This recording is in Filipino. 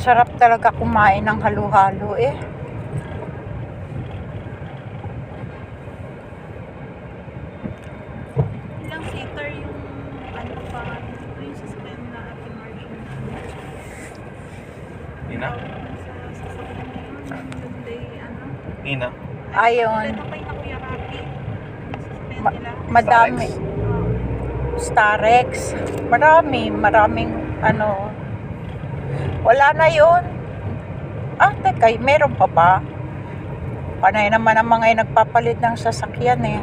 Sarap talaga kumain ng halo-halo eh. Ilang seater yung ano pa, yung sasakyan na Ate Marcia. Ina? Sa sasakyan na yun, Hyundai, ano. Ina? Ayun. Ito pa yung na Kuya Rapi. Yung sasakyan nila. Madami. Starex. Maraming ano. Wala na yun. Teka, meron pa ba? Panay naman ang mga nagpapalit ng sasakyan eh.